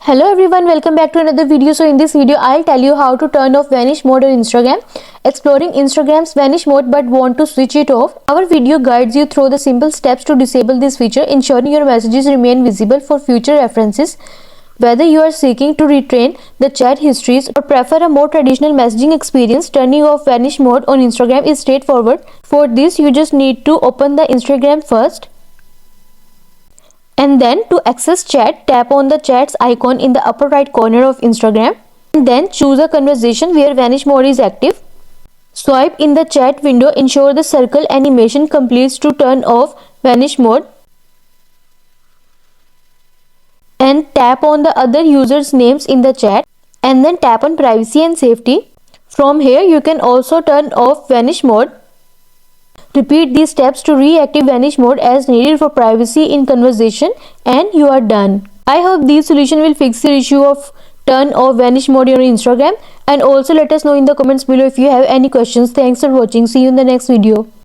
Hello everyone, welcome back to another video. So in this video I'll tell you how to turn off vanish mode on Instagram. Exploring Instagram's vanish mode but want to switch it off. Our video guides you through the simple steps to disable this feature, ensuring your messages remain visible for future references. Whether you are seeking to retrain the chat histories or prefer a more traditional messaging experience, turning off vanish mode on Instagram is straightforward. For this you just need to open the Instagram first. And then to access chat, tap on the chats icon in the upper right corner of Instagram. And then choose a conversation where vanish mode is active. Swipe in the chat window, ensure the circle animation completes to turn off vanish mode. And tap on the other users' names in the chat. And then tap on privacy and safety. From here you can also turn off vanish mode. Repeat these steps to reactivate vanish mode as needed for privacy in conversation, and you are done. I hope this solution will fix your issue of turn off vanish mode on Instagram, and also let us know in the comments below if you have any questions. Thanks for watching. See you in the next video.